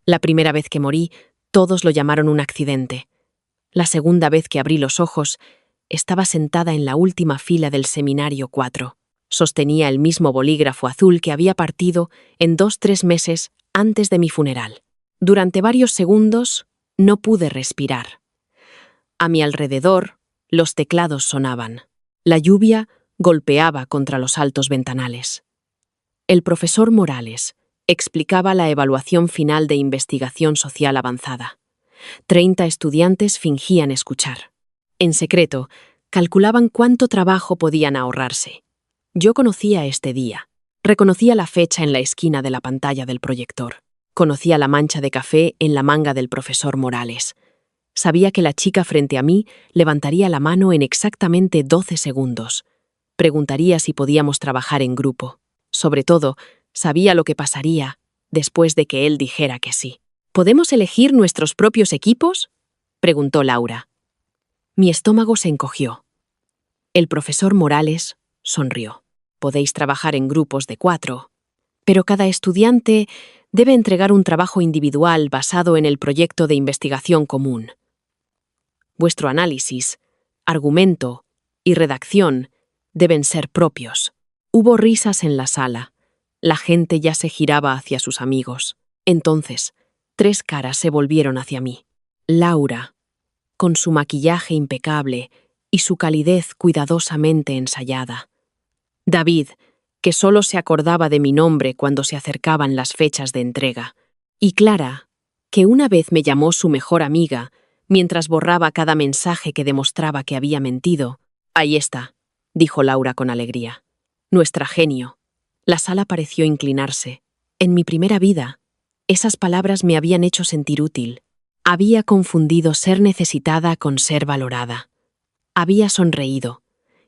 La primera vez que morí, todos lo llamaron un accidente. La segunda vez que abrí los ojos, estaba sentada en la última fila del seminario 4. Sostenía el mismo bolígrafo azul que había partido en 2-3 meses antes de mi funeral. Durante varios segundos no pude respirar. A mi alrededor, los teclados sonaban. La lluvia golpeaba contra los altos ventanales. El profesor Morales explicaba la evaluación final de investigación social avanzada. 30 estudiantes fingían escuchar. En secreto, calculaban cuánto trabajo podían ahorrarse. Yo conocía este día. Reconocía la fecha en la esquina de la pantalla del proyector. Conocía la mancha de café en la manga del profesor Morales. Sabía que la chica frente a mí levantaría la mano en exactamente 12 segundos. Preguntaría si podíamos trabajar en grupo. Sobre todo, sabía lo que pasaría después de que él dijera que sí. ¿Podemos elegir nuestros propios equipos?, preguntó Laura. Mi estómago se encogió. El profesor Morales sonrió. Podéis trabajar en grupos de 4, pero cada estudiante debe entregar un trabajo individual basado en el proyecto de investigación común. Vuestro análisis, argumento y redacción deben ser propios. Hubo risas en la sala. La gente ya se giraba hacia sus amigos. Entonces, 3 caras se volvieron hacia mí. Laura, con su maquillaje impecable y su calidez cuidadosamente ensayada. David, que solo se acordaba de mi nombre cuando se acercaban las fechas de entrega. Y Clara, que una vez me llamó su mejor amiga mientras borraba cada mensaje que demostraba que había mentido. Ahí está, dijo Laura con alegría. Nuestra genio. La sala pareció inclinarse. En mi primera vida, esas palabras me habían hecho sentir útil. Había confundido ser necesitada con ser valorada. Había sonreído,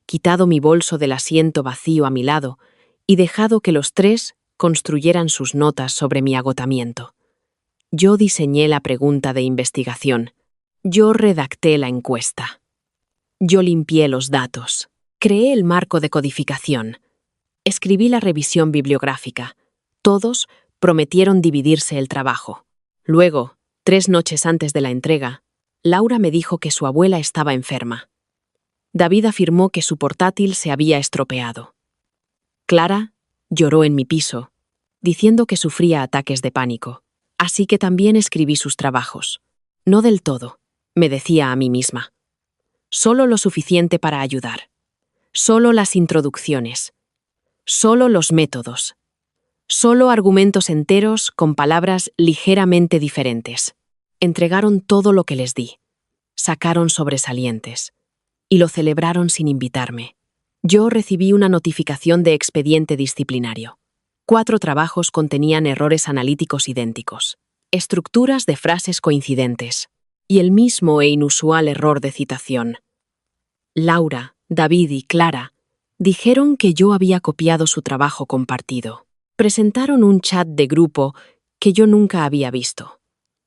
quitado mi bolso del asiento vacío a mi lado y dejado que los 3 construyeran sus notas sobre mi agotamiento. Yo diseñé la pregunta de investigación. Yo redacté la encuesta. Yo limpié los datos. Creé el marco de codificación. Escribí la revisión bibliográfica. Todos prometieron dividirse el trabajo. Luego, 3 noches antes de la entrega, Laura me dijo que su abuela estaba enferma. David afirmó que su portátil se había estropeado. Clara lloró en mi piso, diciendo que sufría ataques de pánico. Así que también escribí sus trabajos. No del todo, me decía a mí misma. Solo lo suficiente para ayudar. Solo las introducciones. Solo los métodos. Solo argumentos enteros con palabras ligeramente diferentes. Entregaron todo lo que les di. Sacaron sobresalientes. Y lo celebraron sin invitarme. Yo recibí una notificación de expediente disciplinario. 4 trabajos contenían errores analíticos idénticos, estructuras de frases coincidentes y el mismo e inusual error de citación. Laura, David y Clara dijeron que yo había copiado su trabajo compartido. Presentaron un chat de grupo que yo nunca había visto,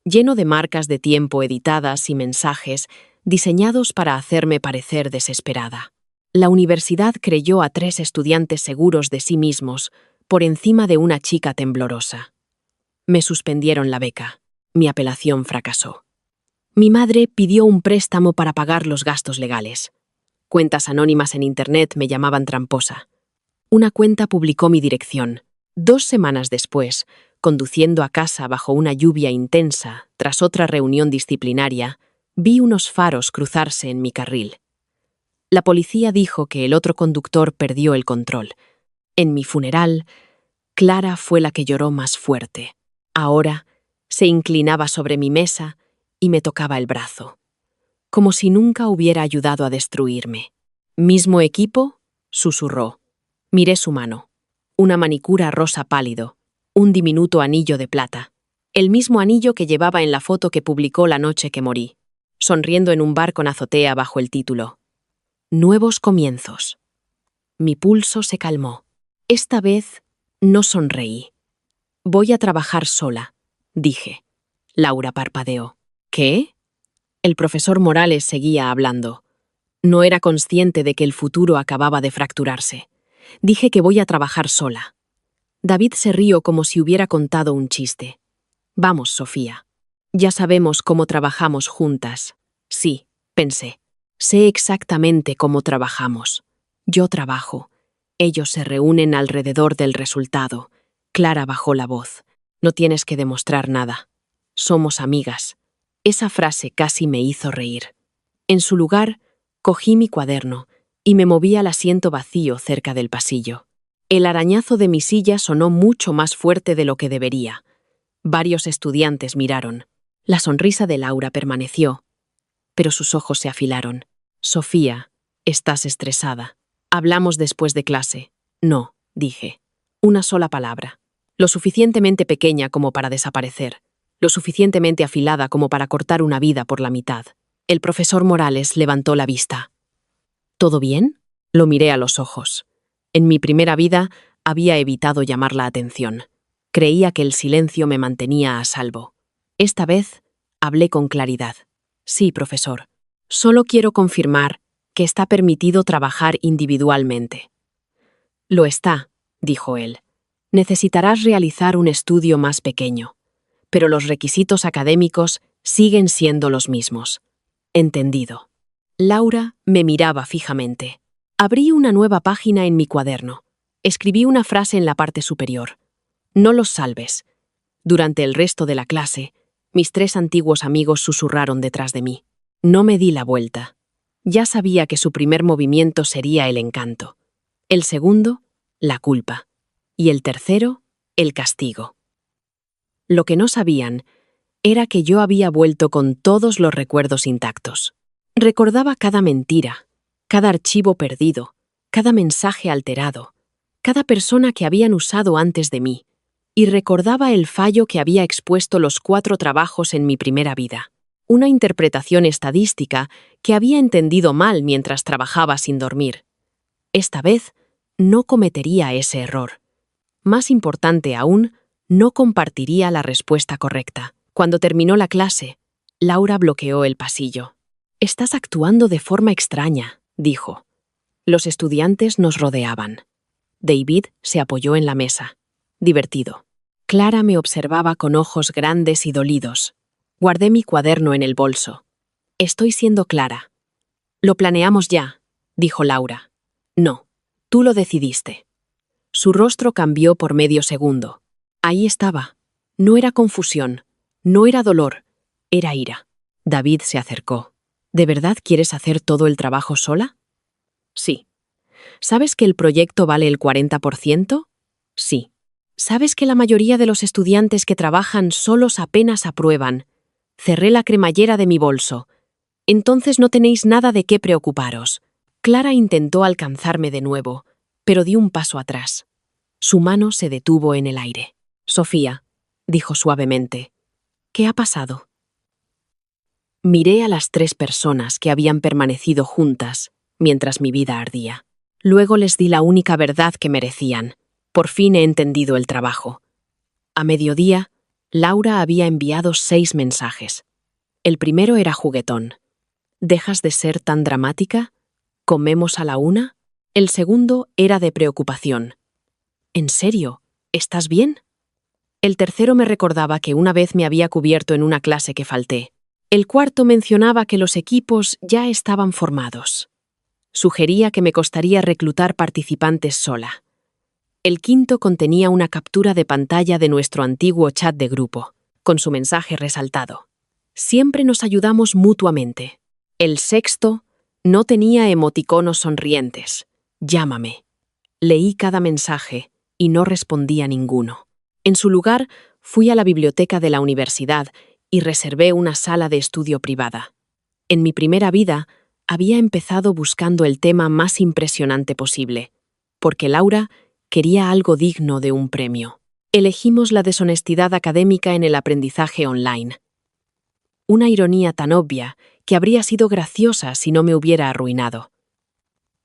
lleno de marcas de tiempo editadas y mensajes diseñados para hacerme parecer desesperada. La universidad creyó a 3 estudiantes seguros de sí mismos por encima de una chica temblorosa. Me suspendieron la beca. Mi apelación fracasó. Mi madre pidió un préstamo para pagar los gastos legales. Cuentas anónimas en Internet me llamaban tramposa. Una cuenta publicó mi dirección. 2 semanas después, conduciendo a casa bajo una lluvia intensa, tras otra reunión disciplinaria, vi unos faros cruzarse en mi carril. La policía dijo que el otro conductor perdió el control. En mi funeral, Clara fue la que lloró más fuerte. Ahora se inclinaba sobre mi mesa y me tocaba el brazo, como si nunca hubiera ayudado a destruirme. ¿Mismo equipo?, susurró. Miré su mano. Una manicura rosa pálido, un diminuto anillo de plata. El mismo anillo que llevaba en la foto que publicó la noche que morí, sonriendo en un bar con azotea bajo el título. Nuevos comienzos. Mi pulso se calmó. Esta vez no sonreí. Voy a trabajar sola, dije. Laura parpadeó. ¿Qué? El profesor Morales seguía hablando. No era consciente de que el futuro acababa de fracturarse. Dije que voy a trabajar sola. David se rió como si hubiera contado un chiste. Vamos, Sofía. Ya sabemos cómo trabajamos juntas. Sí, pensé. Sé exactamente cómo trabajamos. Yo trabajo. Ellos se reúnen alrededor del resultado. Clara bajó la voz. No tienes que demostrar nada. Somos amigas. Esa frase casi me hizo reír. En su lugar, cogí mi cuaderno y me moví al asiento vacío cerca del pasillo. El arañazo de mi silla sonó mucho más fuerte de lo que debería. Varios estudiantes miraron. La sonrisa de Laura permaneció, pero sus ojos se afilaron. Sofía, estás estresada. Hablamos después de clase. No, dije. Una sola palabra. Lo suficientemente pequeña como para desaparecer. Lo suficientemente afilada como para cortar una vida por la mitad. El profesor Morales levantó la vista. ¿Todo bien? Lo miré a los ojos. En mi primera vida había evitado llamar la atención. Creía que el silencio me mantenía a salvo. Esta vez hablé con claridad. Sí, profesor. Solo quiero confirmar que está permitido trabajar individualmente. Lo está, dijo él. Necesitarás realizar un estudio más pequeño, pero los requisitos académicos siguen siendo los mismos. Entendido. Laura me miraba fijamente. Abrí una nueva página en mi cuaderno. Escribí una frase en la parte superior. No los salves. Durante el resto de la clase, mis 3 antiguos amigos susurraron detrás de mí. No me di la vuelta. Ya sabía que su primer movimiento sería el encanto. El segundo, la culpa. Y el tercero, el castigo. Lo que no sabían era que yo había vuelto con todos los recuerdos intactos. Recordaba cada mentira, cada archivo perdido, cada mensaje alterado, cada persona que habían usado antes de mí, y recordaba el fallo que había expuesto los 4 trabajos en mi primera vida. Una interpretación estadística que había entendido mal mientras trabajaba sin dormir. Esta vez no cometería ese error. Más importante aún, no compartiría la respuesta correcta. Cuando terminó la clase, Laura bloqueó el pasillo. «Estás actuando de forma extraña», dijo. Los estudiantes nos rodeaban. David se apoyó en la mesa. Divertido. Clara me observaba con ojos grandes y dolidos. Guardé mi cuaderno en el bolso. «Estoy siendo clara». «Lo planeamos ya», dijo Laura. «No, tú lo decidiste». Su rostro cambió por medio segundo. Ahí estaba. No era confusión, no era dolor, era ira. David se acercó. ¿De verdad quieres hacer todo el trabajo sola? Sí. ¿Sabes que el proyecto vale el 40%? Sí. ¿Sabes que la mayoría de los estudiantes que trabajan solos apenas aprueban? Cerré la cremallera de mi bolso. Entonces no tenéis nada de qué preocuparos. Clara intentó alcanzarme de nuevo, pero di un paso atrás. Su mano se detuvo en el aire. Sofía, dijo suavemente, ¿qué ha pasado? Miré a las 3 personas que habían permanecido juntas mientras mi vida ardía. Luego les di la única verdad que merecían. Por fin he entendido el trabajo. A mediodía, Laura había enviado 6 mensajes. El primero era juguetón. ¿Dejas de ser tan dramática? ¿Comemos a la 1? El segundo era de preocupación. ¿En serio? ¿Estás bien? El tercero me recordaba que una vez me había cubierto en una clase que falté. El cuarto mencionaba que los equipos ya estaban formados. Sugería que me costaría reclutar participantes sola. El quinto contenía una captura de pantalla de nuestro antiguo chat de grupo, con su mensaje resaltado. Siempre nos ayudamos mutuamente. El sexto no tenía emoticonos sonrientes. Llámame. Leí cada mensaje y no respondí a ninguno. En su lugar, fui a la biblioteca de la universidad y reservé una sala de estudio privada. En mi primera vida, había empezado buscando el tema más impresionante posible, porque Laura quería algo digno de un premio. Elegimos la deshonestidad académica en el aprendizaje online. Una ironía tan obvia que habría sido graciosa si no me hubiera arruinado.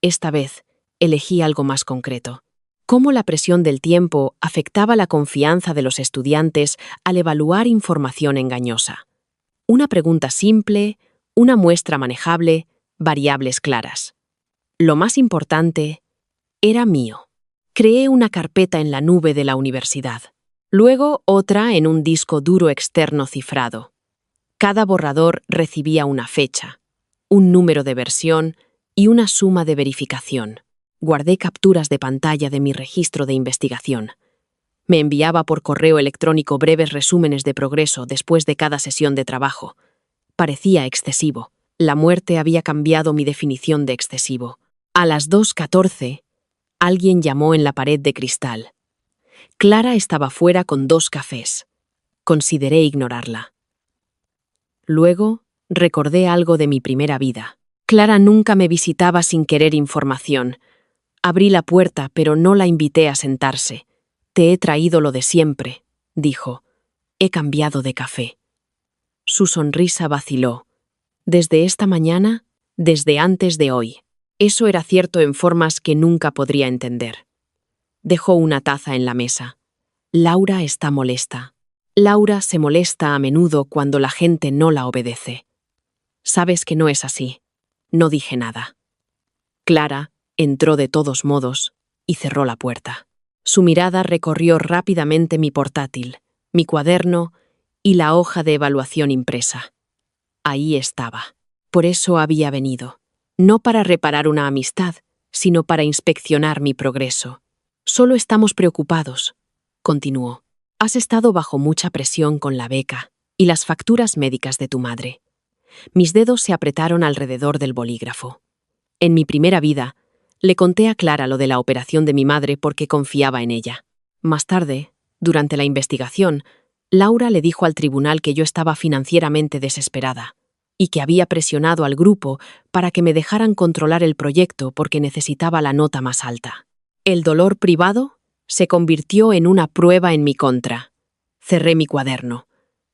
Esta vez, elegí algo más concreto. Cómo la presión del tiempo afectaba la confianza de los estudiantes al evaluar información engañosa. Una pregunta simple, una muestra manejable, variables claras. Lo más importante era mío. Creé una carpeta en la nube de la universidad. Luego otra en un disco duro externo cifrado. Cada borrador recibía una fecha, un número de versión y una suma de verificación. Guardé capturas de pantalla de mi registro de investigación. Me enviaba por correo electrónico breves resúmenes de progreso después de cada sesión de trabajo. Parecía excesivo. La muerte había cambiado mi definición de excesivo. A las 2:14, alguien llamó en la pared de cristal. Clara estaba fuera con 2 cafés. Consideré ignorarla. Luego, recordé algo de mi primera vida. Clara nunca me visitaba sin querer información. Abrí la puerta, pero no la invité a sentarse. «Te he traído lo de siempre», dijo. «He cambiado de café». Su sonrisa vaciló. «Desde esta mañana, desde antes de hoy». Eso era cierto en formas que nunca podría entender. Dejó una taza en la mesa. «Laura está molesta. Laura se molesta a menudo cuando la gente no la obedece. Sabes que no es así». No dije nada. Clara entró de todos modos y cerró la puerta. Su mirada recorrió rápidamente mi portátil, mi cuaderno y la hoja de evaluación impresa. Ahí estaba. Por eso había venido. No para reparar una amistad, sino para inspeccionar mi progreso. «Solo estamos preocupados», continuó. «Has estado bajo mucha presión con la beca y las facturas médicas de tu madre». Mis dedos se apretaron alrededor del bolígrafo. En mi primera vida, le conté a Clara lo de la operación de mi madre porque confiaba en ella. Más tarde, durante la investigación, Laura le dijo al tribunal que yo estaba financieramente desesperada y que había presionado al grupo para que me dejaran controlar el proyecto porque necesitaba la nota más alta. El dolor privado se convirtió en una prueba en mi contra. Cerré mi cuaderno.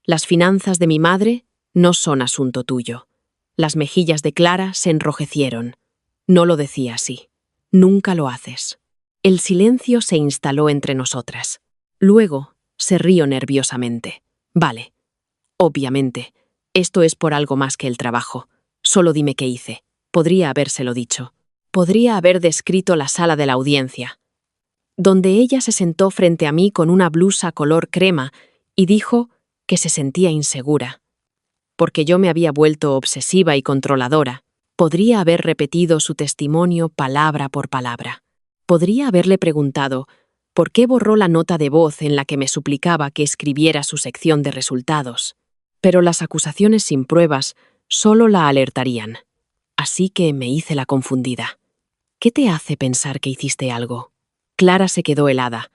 Las finanzas de mi madre no son asunto tuyo. Las mejillas de Clara se enrojecieron. No lo decía así. Nunca lo haces. El silencio se instaló entre nosotras. Luego se rió nerviosamente. Vale. Obviamente, esto es por algo más que el trabajo. Solo dime qué hice. Podría habérselo dicho. Podría haber descrito la sala de la audiencia, donde ella se sentó frente a mí con una blusa color crema y dijo que se sentía insegura. Porque yo me había vuelto obsesiva y controladora. Podría haber repetido su testimonio palabra por palabra. Podría haberle preguntado por qué borró la nota de voz en la que me suplicaba que escribiera su sección de resultados. Pero las acusaciones sin pruebas solo la alertarían. Así que me hice la confundida. ¿Qué te hace pensar que hiciste algo? Clara se quedó helada.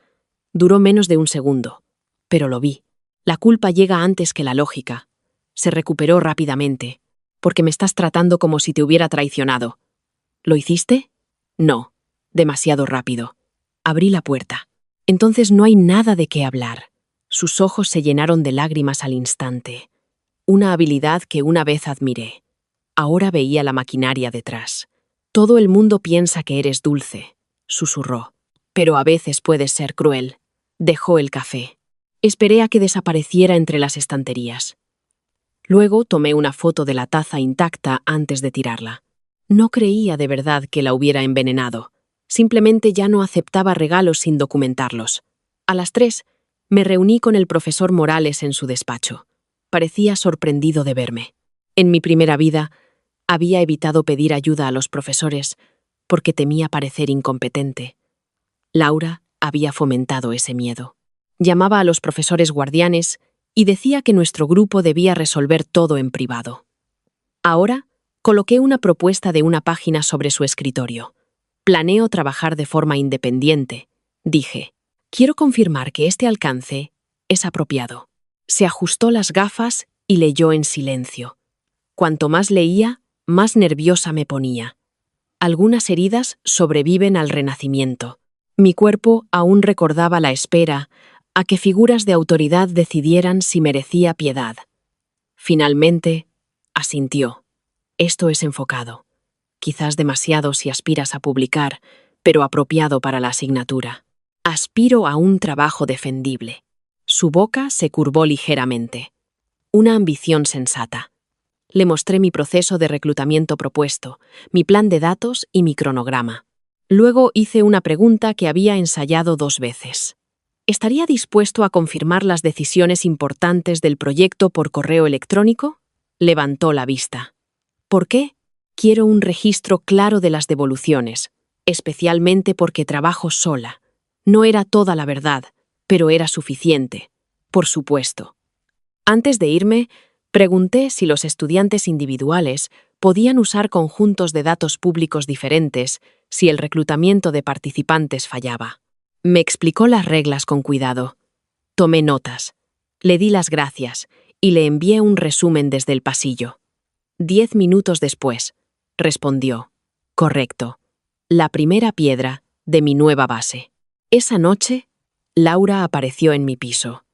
Duró menos de un segundo, pero lo vi. La culpa llega antes que la lógica. Se recuperó rápidamente. Porque me estás tratando como si te hubiera traicionado. ¿Lo hiciste? No. Demasiado rápido. Abrí la puerta. Entonces no hay nada de qué hablar. Sus ojos se llenaron de lágrimas al instante. Una habilidad que una vez admiré. Ahora veía la maquinaria detrás. Todo el mundo piensa que eres dulce, susurró. Pero a veces puedes ser cruel. Dejó el café. Esperé a que desapareciera entre las estanterías. Luego tomé una foto de la taza intacta antes de tirarla. No creía de verdad que la hubiera envenenado. Simplemente ya no aceptaba regalos sin documentarlos. A las 3, me reuní con el profesor Morales en su despacho. Parecía sorprendido de verme. En mi primera vida, había evitado pedir ayuda a los profesores porque temía parecer incompetente. Laura había fomentado ese miedo. Llamaba a los profesores guardianes y decía que nuestro grupo debía resolver todo en privado. Ahora, coloqué una propuesta de una página sobre su escritorio. Planeo trabajar de forma independiente, dije. Quiero confirmar que este alcance es apropiado. Se ajustó las gafas y leyó en silencio. Cuanto más leía, más nerviosa me ponía. Algunas heridas sobreviven al renacimiento. Mi cuerpo aún recordaba la espera a que figuras de autoridad decidieran si merecía piedad. Finalmente, asintió. Esto es enfocado. Quizás demasiado si aspiras a publicar, pero apropiado para la asignatura. Aspiro a un trabajo defendible. Su boca se curvó ligeramente. Una ambición sensata. Le mostré mi proceso de reclutamiento propuesto, mi plan de datos y mi cronograma. Luego hice una pregunta que había ensayado 2 veces. ¿Estaría dispuesto a confirmar las decisiones importantes del proyecto por correo electrónico? Levantó la vista. ¿Por qué? Quiero un registro claro de las devoluciones, especialmente porque trabajo sola. No era toda la verdad, pero era suficiente. Por supuesto. Antes de irme, pregunté si los estudiantes individuales podían usar conjuntos de datos públicos diferentes si el reclutamiento de participantes fallaba. Me explicó las reglas con cuidado. Tomé notas. Le di las gracias y le envié un resumen desde el pasillo. 10 minutos después, respondió. Correcto. La primera piedra de mi nueva base. Esa noche, Laura apareció en mi piso.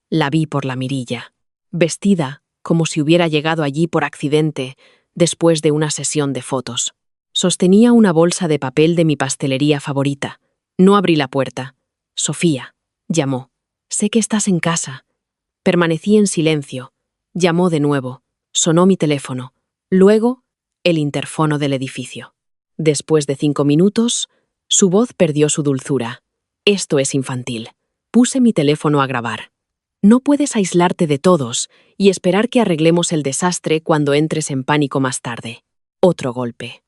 La vi por la mirilla, vestida como si hubiera llegado allí por accidente después de una sesión de fotos. Sostenía una bolsa de papel de mi pastelería favorita. No abrí la puerta. Sofía, llamó. Sé que estás en casa. Permanecí en silencio. Llamó de nuevo. Sonó mi teléfono. Luego, el interfono del edificio. Después de 5 minutos, su voz perdió su dulzura. Esto es infantil. Puse mi teléfono a grabar. No puedes aislarte de todos y esperar que arreglemos el desastre cuando entres en pánico más tarde. Otro golpe.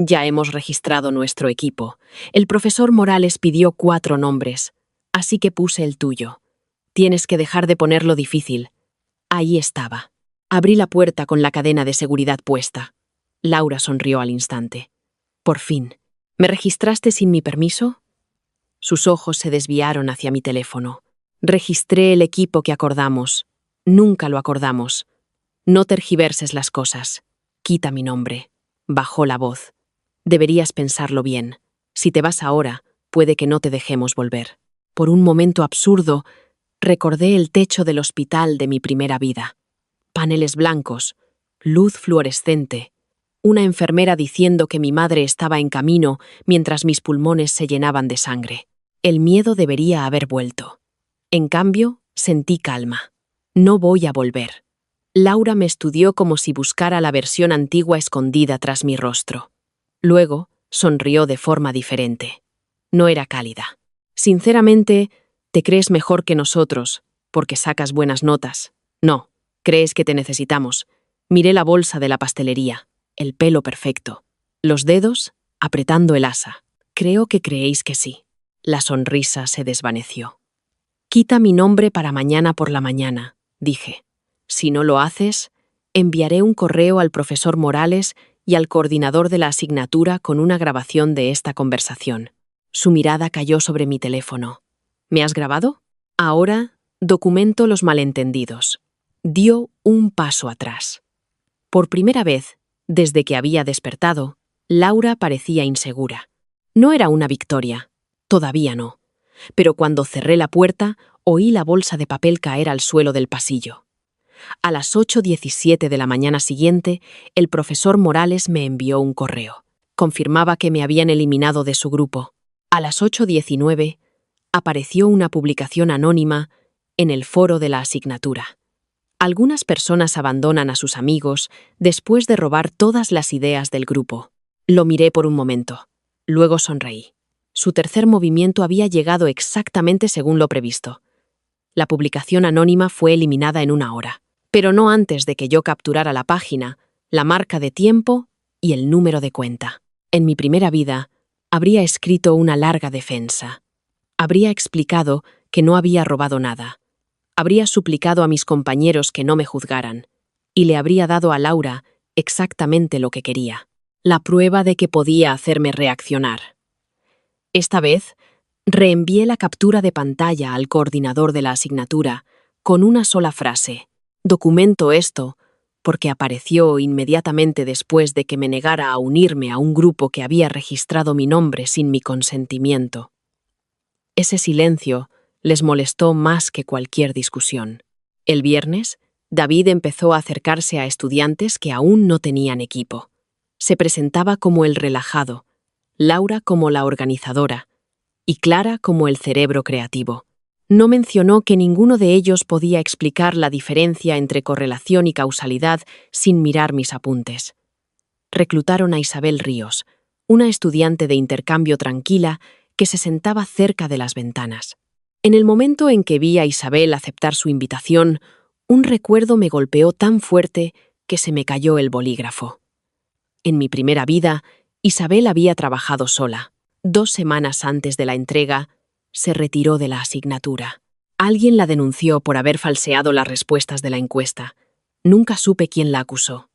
Ya hemos registrado nuestro equipo. El profesor Morales pidió 4 nombres, así que puse el tuyo. Tienes que dejar de ponerlo difícil. Ahí estaba. Abrí la puerta con la cadena de seguridad puesta. Laura sonrió al instante. Por fin. ¿Me registraste sin mi permiso? Sus ojos se desviaron hacia mi teléfono. Registré el equipo que acordamos. Nunca lo acordamos. No tergiverses las cosas. Quita mi nombre. Bajó la voz. Deberías pensarlo bien. Si te vas ahora, puede que no te dejemos volver. Por un momento absurdo, recordé el techo del hospital de mi primera vida. Paneles blancos, luz fluorescente, una enfermera diciendo que mi madre estaba en camino mientras mis pulmones se llenaban de sangre. El miedo debería haber vuelto. En cambio, sentí calma. No voy a volver. Laura me estudió como si buscara la versión antigua escondida tras mi rostro. Luego, sonrió de forma diferente. No era cálida. Sinceramente, te crees mejor que nosotros, porque sacas buenas notas. No, crees que te necesitamos. Miré la bolsa de la pastelería, el pelo perfecto, los dedos apretando el asa. Creo que creéis que sí. La sonrisa se desvaneció. Quita mi nombre para mañana por la mañana, dije. Si no lo haces, enviaré un correo al profesor Morales y al coordinador de la asignatura con una grabación de esta conversación. Su mirada cayó sobre mi teléfono. ¿Me has grabado? Ahora documento los malentendidos. Dio un paso atrás. Por primera vez, desde que había despertado, Laura parecía insegura. No era una victoria, todavía no. Pero cuando cerré la puerta, oí la bolsa de papel caer al suelo del pasillo. A las 8:17 de la mañana siguiente, el profesor Morales me envió un correo. Confirmaba que me habían eliminado de su grupo. A las 8:19, apareció una publicación anónima en el foro de la asignatura. Algunas personas abandonan a sus amigos después de robar todas las ideas del grupo. Lo miré por un momento. Luego sonreí. Su tercer movimiento había llegado exactamente según lo previsto. La publicación anónima fue eliminada en 1 hora, pero no antes de que yo capturara la página, la marca de tiempo y el número de cuenta. En mi primera vida, habría escrito una larga defensa. Habría explicado que no había robado nada. Habría suplicado a mis compañeros que no me juzgaran, y le habría dado a Laura exactamente lo que quería, la prueba de que podía hacerme reaccionar. Esta vez, reenvié la captura de pantalla al coordinador de la asignatura con una sola frase. Documento esto porque apareció inmediatamente después de que me negara a unirme a un grupo que había registrado mi nombre sin mi consentimiento. Ese silencio les molestó más que cualquier discusión. El viernes, David empezó a acercarse a estudiantes que aún no tenían equipo. Se presentaba como el relajado, Laura como la organizadora y Clara como el cerebro creativo. No mencionó que ninguno de ellos podía explicar la diferencia entre correlación y causalidad sin mirar mis apuntes. Reclutaron a Isabel Ríos, una estudiante de intercambio tranquila que se sentaba cerca de las ventanas. En el momento en que vi a Isabel aceptar su invitación, un recuerdo me golpeó tan fuerte que se me cayó el bolígrafo. En mi primera vida, Isabel había trabajado sola. 2 semanas antes de la entrega, se retiró de la asignatura. Alguien la denunció por haber falseado las respuestas de la encuesta. Nunca supe quién la acusó.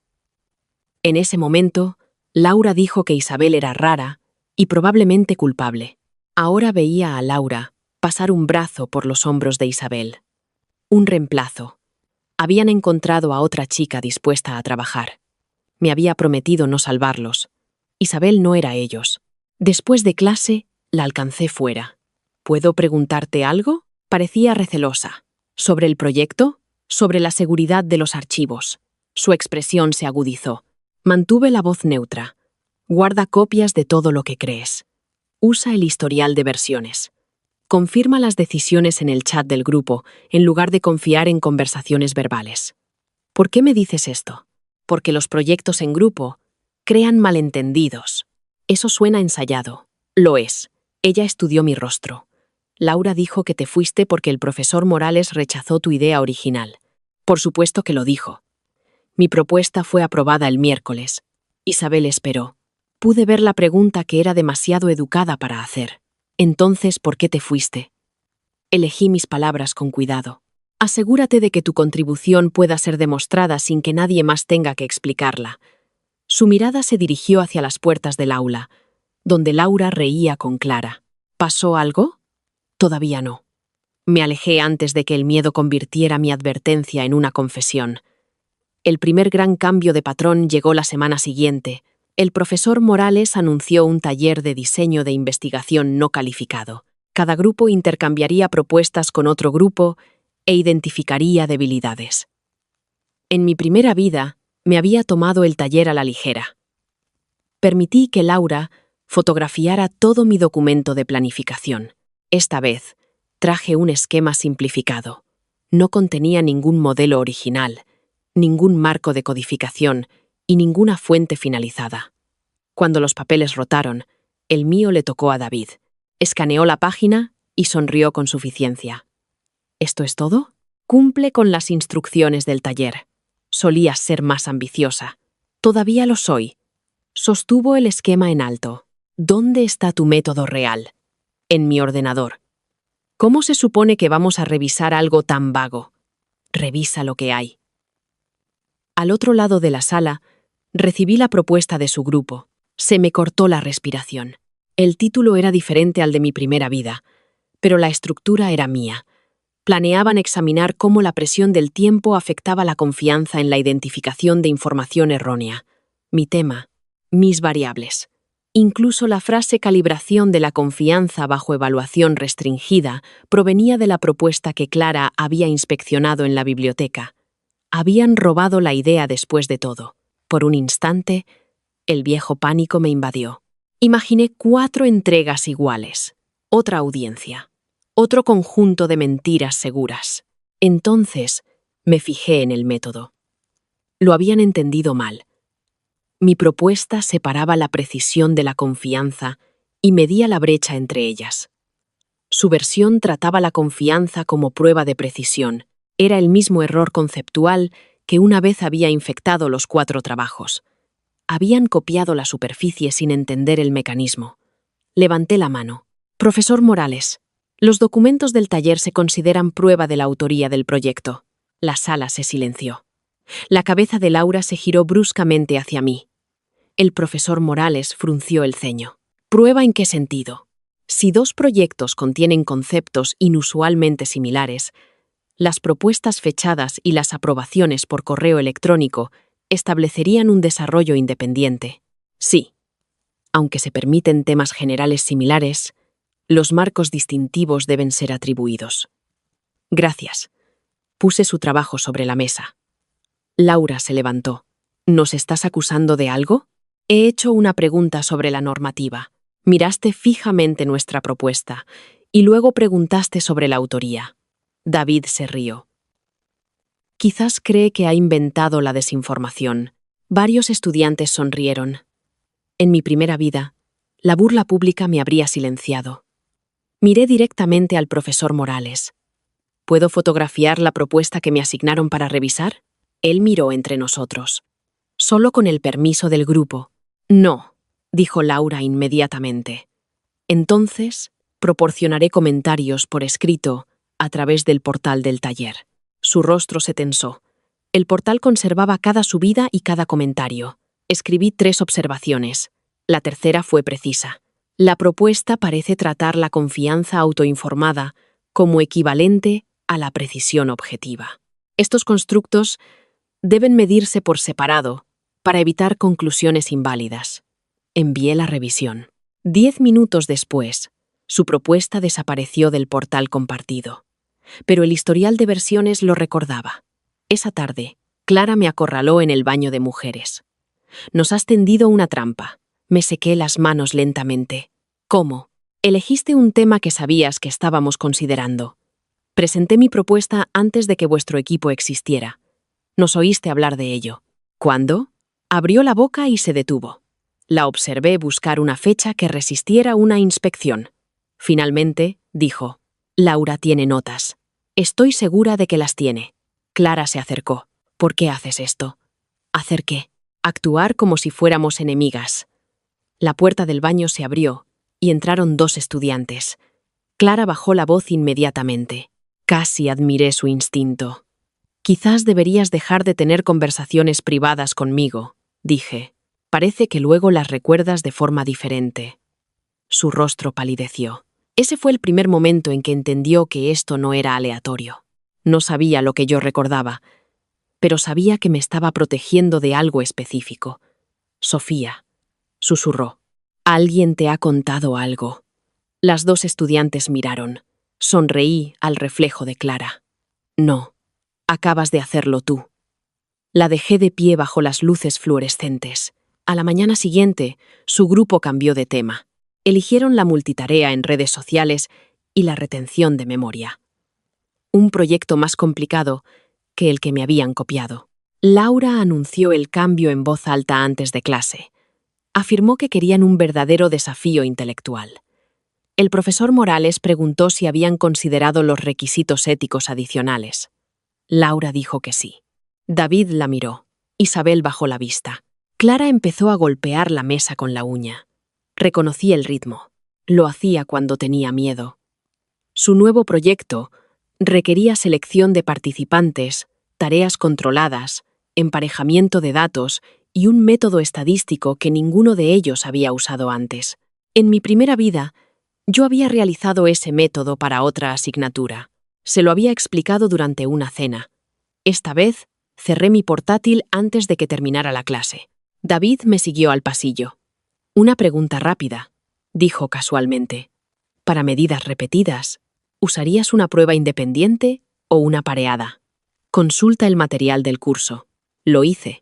En ese momento, Laura dijo que Isabel era rara y probablemente culpable. Ahora veía a Laura pasar un brazo por los hombros de Isabel. Un reemplazo. Habían encontrado a otra chica dispuesta a trabajar. Me había prometido no salvarlos. Isabel no era ellos. Después de clase, la alcancé fuera. ¿Puedo preguntarte algo? Parecía recelosa. ¿Sobre el proyecto? Sobre la seguridad de los archivos. Su expresión se agudizó. Mantuve la voz neutra. Guarda copias de todo lo que crees. Usa el historial de versiones. Confirma las decisiones en el chat del grupo, en lugar de confiar en conversaciones verbales. ¿Por qué me dices esto? Porque los proyectos en grupo crean malentendidos. Eso suena ensayado. Lo es. Ella estudió mi rostro. Laura dijo que te fuiste porque el profesor Morales rechazó tu idea original. Por supuesto que lo dijo. Mi propuesta fue aprobada el miércoles. Isabel esperó. Pude ver la pregunta que era demasiado educada para hacer. Entonces, ¿por qué te fuiste? Elegí mis palabras con cuidado. Asegúrate de que tu contribución pueda ser demostrada sin que nadie más tenga que explicarla. Su mirada se dirigió hacia las puertas del aula, donde Laura reía con Clara. ¿Pasó algo? Todavía no. Me alejé antes de que el miedo convirtiera mi advertencia en una confesión. El primer gran cambio de patrón llegó la semana siguiente. El profesor Morales anunció un taller de diseño de investigación no calificado. Cada grupo intercambiaría propuestas con otro grupo e identificaría debilidades. En mi primera vida, me había tomado el taller a la ligera. Permití que Laura fotografiara todo mi documento de planificación. Esta vez, traje un esquema simplificado. No contenía ningún modelo original, ningún marco de codificación y ninguna fuente finalizada. Cuando los papeles rotaron, el mío le tocó a David. Escaneó la página y sonrió con suficiencia. ¿Esto es todo? Cumple con las instrucciones del taller. Solías ser más ambiciosa. Todavía lo soy. Sostuvo el esquema en alto. ¿Dónde está tu método real? En mi ordenador. ¿Cómo se supone que vamos a revisar algo tan vago? Revisa lo que hay. Al otro lado de la sala, recibí la propuesta de su grupo. Se me cortó la respiración. El título era diferente al de mi primera vida, pero la estructura era mía. Planeaban examinar cómo la presión del tiempo afectaba la confianza en la identificación de información errónea. Mi tema, mis variables. Incluso la frase calibración de la confianza bajo evaluación restringida provenía de la propuesta que Clara había inspeccionado en la biblioteca. Habían robado la idea después de todo. Por un instante, el viejo pánico me invadió. Imaginé 4 entregas iguales, otra audiencia, otro conjunto de mentiras seguras. Entonces, me fijé en el método. Lo habían entendido mal. Mi propuesta separaba la precisión de la confianza y medía la brecha entre ellas. Su versión trataba la confianza como prueba de precisión. Era el mismo error conceptual que una vez había infectado los 4 trabajos. Habían copiado la superficie sin entender el mecanismo. Levanté la mano. Profesor Morales, los documentos del taller se consideran prueba de la autoría del proyecto. La sala se silenció. La cabeza de Laura se giró bruscamente hacia mí. El profesor Morales frunció el ceño. ¿Prueba en qué sentido? Si 2 proyectos contienen conceptos inusualmente similares, las propuestas fechadas y las aprobaciones por correo electrónico establecerían un desarrollo independiente. Sí, aunque se permiten temas generales similares, los marcos distintivos deben ser atribuidos. Gracias. Puse su trabajo sobre la mesa. Laura se levantó. ¿Nos estás acusando de algo? He hecho una pregunta sobre la normativa. Miraste fijamente nuestra propuesta y luego preguntaste sobre la autoría. David se rió. Quizás cree que ha inventado la desinformación. Varios estudiantes sonrieron. En mi primera vida, la burla pública me habría silenciado. Miré directamente al profesor Morales. ¿Puedo fotografiar la propuesta que me asignaron para revisar? Él miró entre nosotros. Solo con el permiso del grupo. No, dijo Laura inmediatamente. Entonces, proporcionaré comentarios por escrito a través del portal del taller. Su rostro se tensó. El portal conservaba cada subida y cada comentario. Escribí 3 observaciones. La tercera fue precisa. La propuesta parece tratar la confianza autoinformada como equivalente a la precisión objetiva. Estos constructos deben medirse por separado para evitar conclusiones inválidas. Envié la revisión. 10 minutos después, su propuesta desapareció del portal compartido. Pero el historial de versiones lo recordaba. Esa tarde, Clara me acorraló en el baño de mujeres. Nos has tendido una trampa. Me sequé las manos lentamente. ¿Cómo? Elegiste un tema que sabías que estábamos considerando. Presenté mi propuesta antes de que vuestro equipo existiera. Nos oíste hablar de ello. ¿Cuándo? Abrió la boca y se detuvo. La observé buscar una fecha que resistiera una inspección. Finalmente, dijo, Laura tiene notas. Estoy segura de que las tiene. Clara se acercó. ¿Por qué haces esto? ¿Hacer qué? Actuar como si fuéramos enemigas. La puerta del baño se abrió y entraron 2 estudiantes. Clara bajó la voz inmediatamente. Casi admiré su instinto. Quizás deberías dejar de tener conversaciones privadas conmigo, dije. Parece que luego las recuerdas de forma diferente. Su rostro palideció. Ese fue el primer momento en que entendió que esto no era aleatorio. No sabía lo que yo recordaba, pero sabía que me estaba protegiendo de algo específico. Sofía, susurró. Alguien te ha contado algo. Las 2 estudiantes miraron. Sonreí al reflejo de Clara. No, acabas de hacerlo tú. La dejé de pie bajo las luces fluorescentes. A la mañana siguiente, su grupo cambió de tema. Eligieron la multitarea en redes sociales y la retención de memoria. Un proyecto más complicado que el que me habían copiado. Laura anunció el cambio en voz alta antes de clase. Afirmó que querían un verdadero desafío intelectual. El profesor Morales preguntó si habían considerado los requisitos éticos adicionales. Laura dijo que sí. David la miró. Isabel bajó la vista. Clara empezó a golpear la mesa con la uña. Reconocí el ritmo. Lo hacía cuando tenía miedo. Su nuevo proyecto requería selección de participantes, tareas controladas, emparejamiento de datos y un método estadístico que ninguno de ellos había usado antes. En mi primera vida, yo había realizado ese método para otra asignatura. Se lo había explicado durante una cena. Esta vez, cerré mi portátil antes de que terminara la clase. David me siguió al pasillo. Una pregunta rápida, dijo casualmente. Para medidas repetidas, ¿usarías una prueba independiente o una pareada? Consulta el material del curso. Lo hice.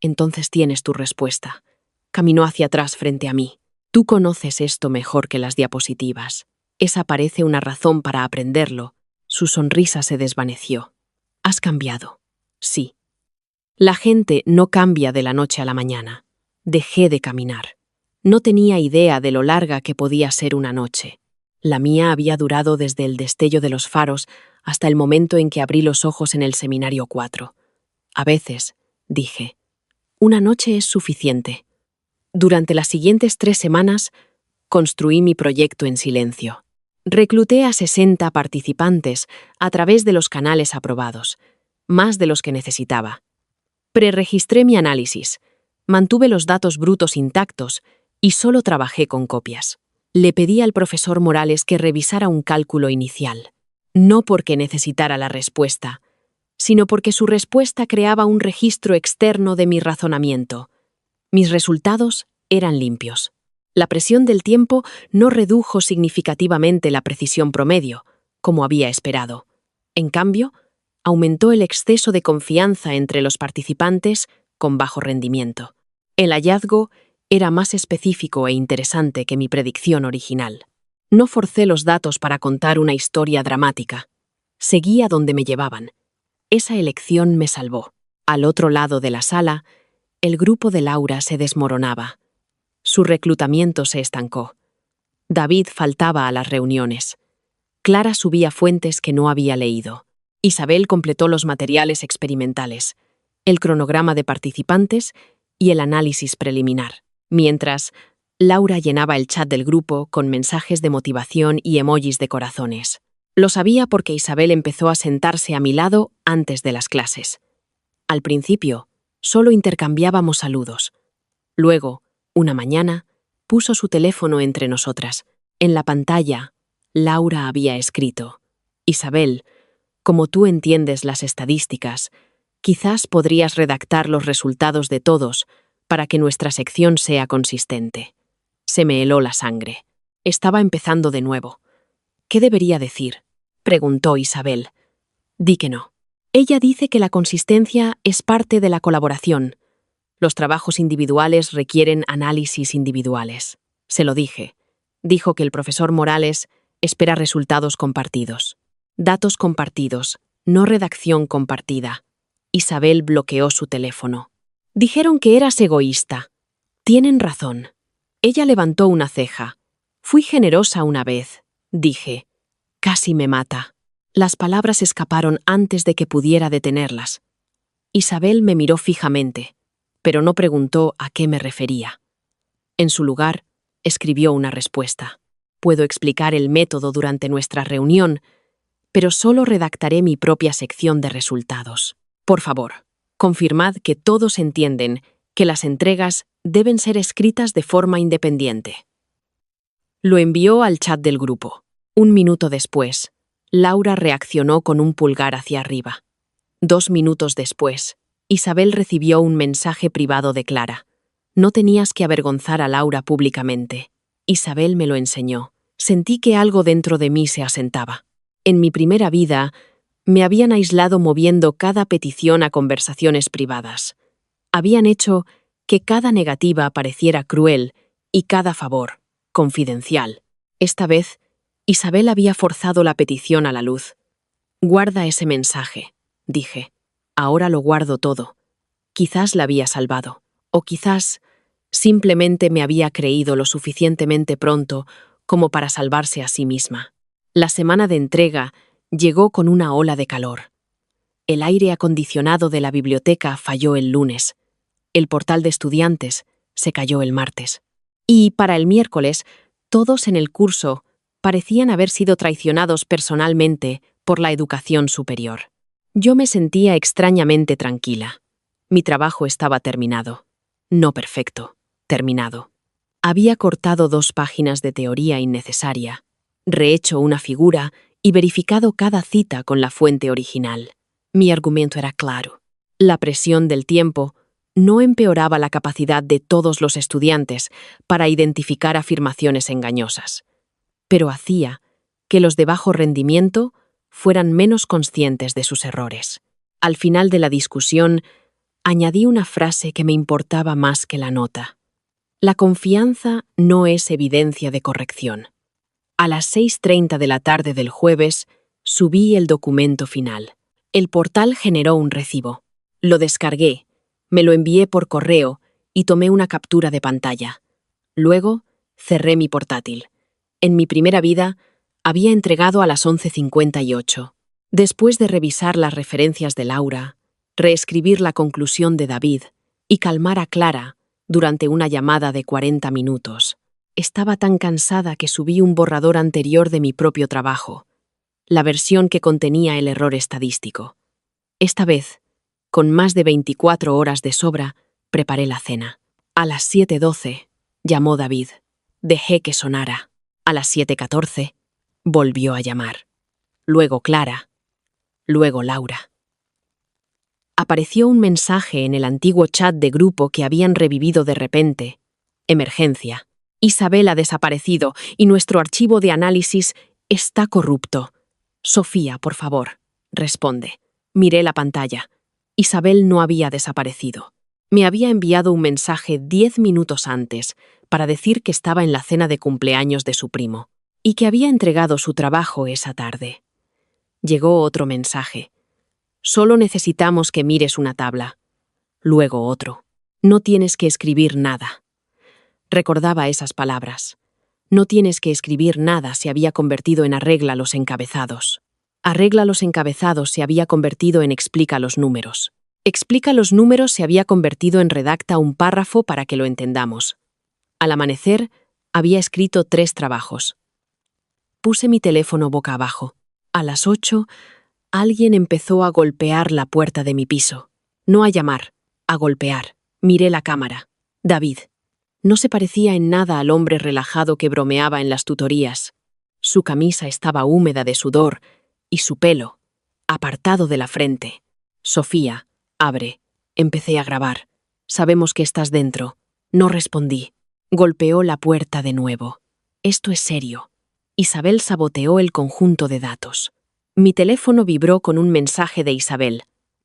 Entonces tienes tu respuesta. Caminó hacia atrás frente a mí. Tú conoces esto mejor que las diapositivas. Esa parece una razón para aprenderlo. Su sonrisa se desvaneció. Has cambiado. Sí. La gente no cambia de la noche a la mañana. Dejé de caminar. No tenía idea de lo larga que podía ser una noche. La mía había durado desde el destello de los faros hasta el momento en que abrí los ojos en el seminario 4. A veces, dije, una noche es suficiente. Durante las siguientes 3 semanas, construí mi proyecto en silencio. Recluté a 60 participantes a través de los canales aprobados, más de los que necesitaba. Preregistré mi análisis, mantuve los datos brutos intactos y solo trabajé con copias. Le pedí al profesor Morales que revisara un cálculo inicial, no porque necesitara la respuesta, sino porque su respuesta creaba un registro externo de mi razonamiento. Mis resultados eran limpios. La presión del tiempo no redujo significativamente la precisión promedio, como había esperado. En cambio, aumentó el exceso de confianza entre los participantes con bajo rendimiento. El hallazgo era más específico e interesante que mi predicción original. No forcé los datos para contar una historia dramática. Seguí a donde me llevaban. Esa elección me salvó. Al otro lado de la sala, el grupo de Laura se desmoronaba. Su reclutamiento se estancó. David faltaba a las reuniones. Clara subía fuentes que no había leído. Isabel completó los materiales experimentales, el cronograma de participantes y el análisis preliminar, mientras Laura llenaba el chat del grupo con mensajes de motivación y emojis de corazones. Lo sabía porque Isabel empezó a sentarse a mi lado antes de las clases. Al principio, solo intercambiábamos saludos. Luego, una mañana, puso su teléfono entre nosotras. En la pantalla, Laura había escrito: Isabel, como tú entiendes las estadísticas, quizás podrías redactar los resultados de todos para que nuestra sección sea consistente. Se me heló la sangre. Estaba empezando de nuevo. ¿Qué debería decir?, preguntó Isabel. Di que no. Ella dice que la consistencia es parte de la colaboración. Los trabajos individuales requieren análisis individuales. Se lo dije. Dijo que el profesor Morales espera resultados compartidos. Datos compartidos, no redacción compartida. Isabel bloqueó su teléfono. Dijeron que eras egoísta. Tienen razón. Ella levantó una ceja. Fui generosa una vez, dije. Casi me mata. Las palabras escaparon antes de que pudiera detenerlas. Isabel me miró fijamente, pero no preguntó a qué me refería. En su lugar, escribió una respuesta. Puedo explicar el método durante nuestra reunión, pero solo redactaré mi propia sección de resultados. Por favor, confirmad que todos entienden que las entregas deben ser escritas de forma independiente. Lo envió al chat del grupo. 1 minuto después, Laura reaccionó con un pulgar hacia arriba. 2 minutos después, Isabel recibió un mensaje privado de Clara. No tenías que avergonzar a Laura públicamente. Isabel me lo enseñó. Sentí que algo dentro de mí se asentaba. En mi primera vida, me habían aislado moviendo cada petición a conversaciones privadas. Habían hecho que cada negativa pareciera cruel y cada favor, confidencial. Esta vez, Isabel había forzado la petición a la luz. Guarda ese mensaje, dije. Ahora lo guardo todo. Quizás la había salvado, o quizás simplemente me había creído lo suficientemente pronto como para salvarse a sí misma. La semana de entrega llegó con una ola de calor. El aire acondicionado de la biblioteca falló el lunes. El portal de estudiantes se cayó el martes. Y para el miércoles, todos en el curso parecían haber sido traicionados personalmente por la educación superior. Yo me sentía extrañamente tranquila. Mi trabajo estaba terminado. No perfecto, terminado. Había cortado 2 páginas de teoría innecesaria, rehecho una figura y verificado cada cita con la fuente original. Mi argumento era claro. La presión del tiempo no empeoraba la capacidad de todos los estudiantes para identificar afirmaciones engañosas, pero hacía que los de bajo rendimiento fueran menos conscientes de sus errores. Al final de la discusión, añadí una frase que me importaba más que la nota. La confianza no es evidencia de corrección. A las 6:30 de la tarde del jueves, subí el documento final. El portal generó un recibo. Lo descargué, me lo envié por correo y tomé una captura de pantalla. Luego, cerré mi portátil. En mi primera vida, había entregado a las 11:58. Después de revisar las referencias de Laura, reescribir la conclusión de David y calmar a Clara durante una llamada de 40 minutos, estaba tan cansada que subí un borrador anterior de mi propio trabajo, la versión que contenía el error estadístico. Esta vez, con más de 24 horas de sobra, preparé la cena. A las 7:12 llamó David. Dejé que sonara. A las 7:14 volvió a llamar. Luego Clara. Luego Laura. Apareció un mensaje en el antiguo chat de grupo que habían revivido de repente. Emergencia. Isabel ha desaparecido y nuestro archivo de análisis está corrupto. Sofía, por favor, responde. Miré la pantalla. Isabel no había desaparecido. Me había enviado un mensaje 10 minutos antes para decir que estaba en la cena de cumpleaños de su primo y que había entregado su trabajo esa tarde. Llegó otro mensaje. Solo necesitamos que mires una tabla. Luego otro. No tienes que escribir nada. Recordaba esas palabras. No tienes que escribir nada se había convertido en arregla los encabezados. Arregla los encabezados se había convertido en explica los números. Explica los números se había convertido en redacta un párrafo para que lo entendamos. Al amanecer, había escrito 3 trabajos. Puse mi teléfono boca abajo. A las 8, alguien empezó a golpear la puerta de mi piso. No a llamar, a golpear. Miré la cámara. David. No se parecía en nada al hombre relajado que bromeaba en las tutorías. Su camisa estaba húmeda de sudor y su pelo, apartado de la frente. Sofía, abre. Empecé a grabar. Sabemos que estás dentro. No respondí. Golpeó la puerta de nuevo. Esto es serio. Isabel saboteó el conjunto de datos. Mi teléfono vibró con un mensaje de Isabel.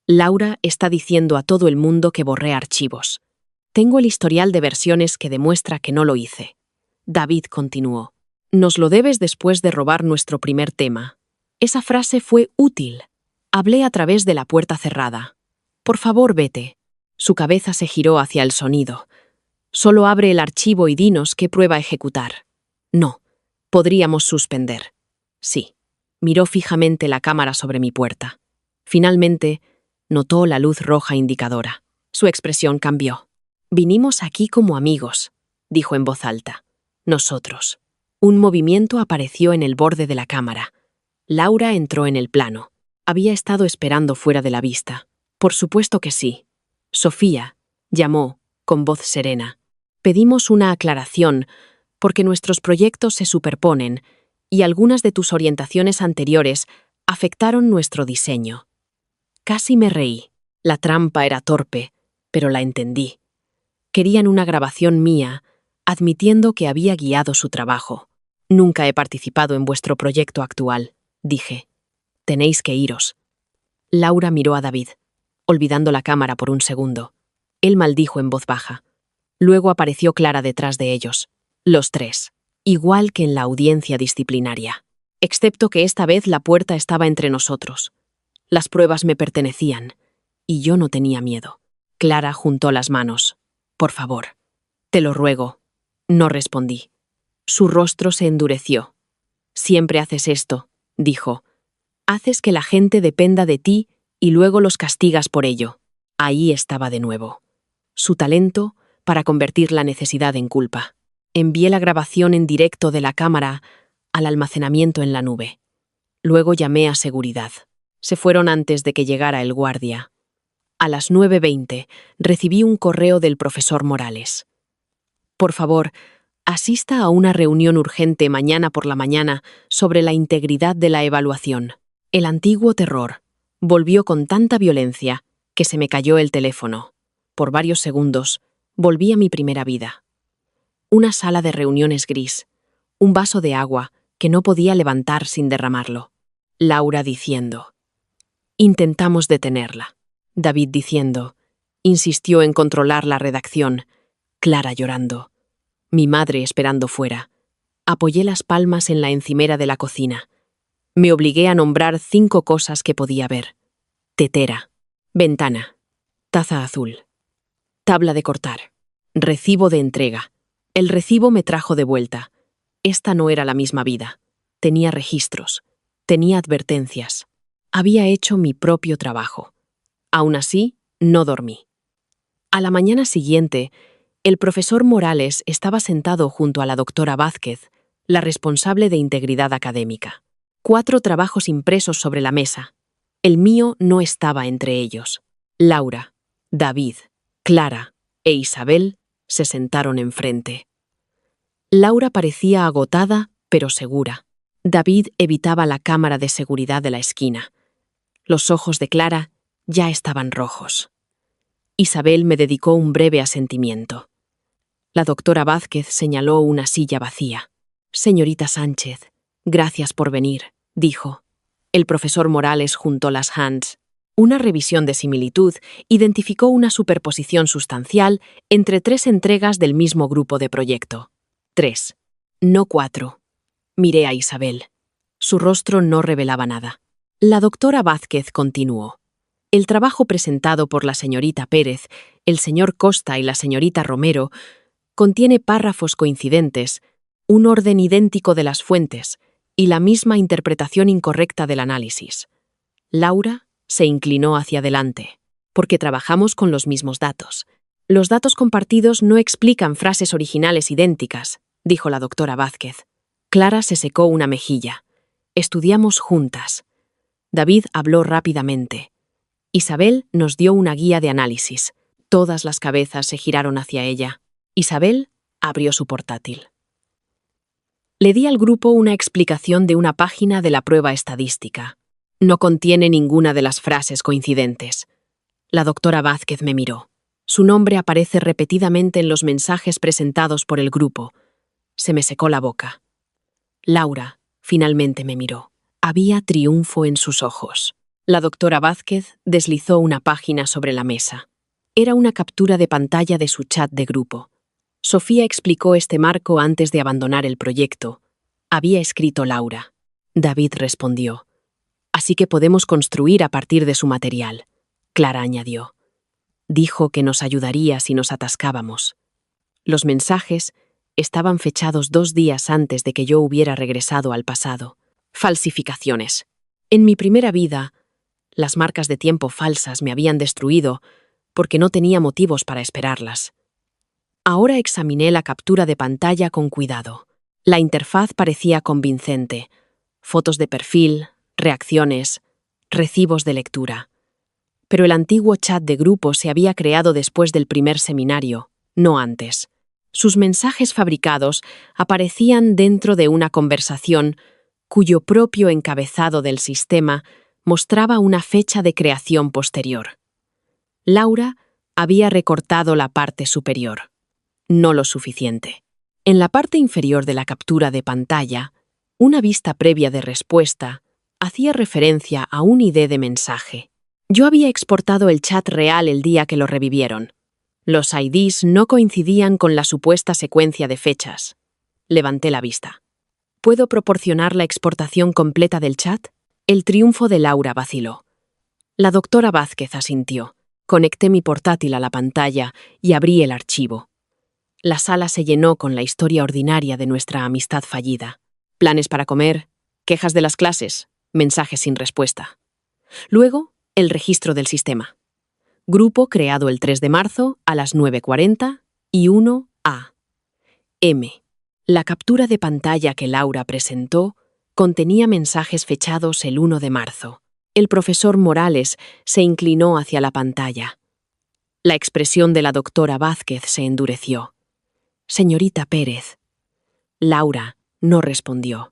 Laura está diciendo a todo el mundo que borré archivos. Tengo el historial de versiones que demuestra que no lo hice. David continuó. Nos lo debes después de robar nuestro primer tema. Esa frase fue útil. Hablé a través de la puerta cerrada. Por favor, vete. Su cabeza se giró hacia el sonido. Solo abre el archivo y dinos qué prueba ejecutar. No. Podríamos suspender. Sí. Miró fijamente la cámara sobre mi puerta. Finalmente, notó la luz roja indicadora. Su expresión cambió. Vinimos aquí como amigos, dijo en voz alta. Nosotros. Un movimiento apareció en el borde de la cámara. Laura entró en el plano. Había estado esperando fuera de la vista. Por supuesto que sí. Sofía, llamó, con voz serena. Pedimos una aclaración, porque nuestros proyectos se superponen y algunas de tus orientaciones anteriores afectaron nuestro diseño. Casi me reí. La trampa era torpe, pero la entendí. Querían una grabación mía, admitiendo que había guiado su trabajo. Nunca he participado en vuestro proyecto actual, dije. Tenéis que iros. Laura miró a David, olvidando la cámara por un segundo. Él maldijo en voz baja. Luego apareció Clara detrás de ellos. Los 3. Igual que en la audiencia disciplinaria. Excepto que esta vez la puerta estaba entre nosotros. Las pruebas me pertenecían, y yo no tenía miedo. Clara juntó las manos. Por favor. Te lo ruego. No respondí. Su rostro se endureció. Siempre haces esto, dijo. Haces que la gente dependa de ti y luego los castigas por ello. Ahí estaba de nuevo. Su talento para convertir la necesidad en culpa. Envié la grabación en directo de la cámara al almacenamiento en la nube. Luego llamé a seguridad. Se fueron antes de que llegara el guardia. A las 9:20 recibí un correo del profesor Morales. Por favor, asista a una reunión urgente mañana por la mañana sobre la integridad de la evaluación. El antiguo terror volvió con tanta violencia que se me cayó el teléfono. Por varios segundos, volví a mi primera vida. Una sala de reuniones gris, un vaso de agua que no podía levantar sin derramarlo. Laura diciendo. Intentamos detenerla. David diciendo. Insistió en controlar la redacción. Clara llorando. Mi madre esperando fuera. Apoyé las palmas en la encimera de la cocina. Me obligué a nombrar 5 cosas que podía ver. Tetera. Ventana. Taza azul. Tabla de cortar. Recibo de entrega. El recibo me trajo de vuelta. Esta no era la misma vida. Tenía registros. Tenía advertencias. Había hecho mi propio trabajo. Aún así, no dormí. A la mañana siguiente, el profesor Morales estaba sentado junto a la doctora Vázquez, la responsable de integridad académica. 4 trabajos impresos sobre la mesa. El mío no estaba entre ellos. Laura, David, Clara e Isabel se sentaron enfrente. Laura parecía agotada, pero segura. David evitaba la cámara de seguridad de la esquina. Los ojos de Clara ya estaban rojos. Isabel me dedicó un breve asentimiento. La doctora Vázquez señaló una silla vacía. Señorita Sánchez, gracias por venir, dijo. El profesor Morales juntó las hands. Una revisión de similitud identificó una superposición sustancial entre 3 entregas del mismo grupo de proyecto. 3, no 4. Miré a Isabel. Su rostro no revelaba nada. La doctora Vázquez continuó. El trabajo presentado por la señorita Pérez, el señor Costa y la señorita Romero contiene párrafos coincidentes, un orden idéntico de las fuentes y la misma interpretación incorrecta del análisis. Laura se inclinó hacia adelante, porque trabajamos con los mismos datos. Los datos compartidos no explican frases originales idénticas, dijo la doctora Vázquez. Clara se secó una mejilla. Estudiamos juntas. David habló rápidamente. Isabel nos dio una guía de análisis. Todas las cabezas se giraron hacia ella. Isabel abrió su portátil. Le di al grupo una explicación de una página de la prueba estadística. No contiene ninguna de las frases coincidentes. La doctora Vázquez me miró. Su nombre aparece repetidamente en los mensajes presentados por el grupo. Se me secó la boca. Laura finalmente me miró. Había triunfo en sus ojos. La doctora Vázquez deslizó una página sobre la mesa. Era una captura de pantalla de su chat de grupo. Sofía explicó este marco antes de abandonar el proyecto. Había escrito Laura. David respondió. Así que podemos construir a partir de su material. Clara añadió. Dijo que nos ayudaría si nos atascábamos. Los mensajes estaban fechados 2 días antes de que yo hubiera regresado al pasado. Falsificaciones. En mi primera vida, las marcas de tiempo falsas me habían destruido porque no tenía motivos para esperarlas. Ahora examiné la captura de pantalla con cuidado. La interfaz parecía convincente. Fotos de perfil, reacciones, recibos de lectura. Pero el antiguo chat de grupo se había creado después del primer seminario, no antes. Sus mensajes fabricados aparecían dentro de una conversación cuyo propio encabezado del sistema mostraba una fecha de creación posterior. Laura había recortado la parte superior. No lo suficiente. En la parte inferior de la captura de pantalla, una vista previa de respuesta hacía referencia a un ID de mensaje. Yo había exportado el chat real el día que lo revivieron. Los IDs no coincidían con la supuesta secuencia de fechas. Levanté la vista. ¿Puedo proporcionar la exportación completa del chat? El triunfo de Laura vaciló. La doctora Vázquez asintió. Conecté mi portátil a la pantalla y abrí el archivo. La sala se llenó con la historia ordinaria de nuestra amistad fallida. Planes para comer, quejas de las clases, mensajes sin respuesta. Luego, el registro del sistema. Grupo creado el 3 de marzo a las 9:40 y 1 a.m. La captura de pantalla que Laura presentó contenía mensajes fechados el 1 de marzo. El profesor Morales se inclinó hacia la pantalla. La expresión de la doctora Vázquez se endureció. Señorita Pérez. Laura no respondió.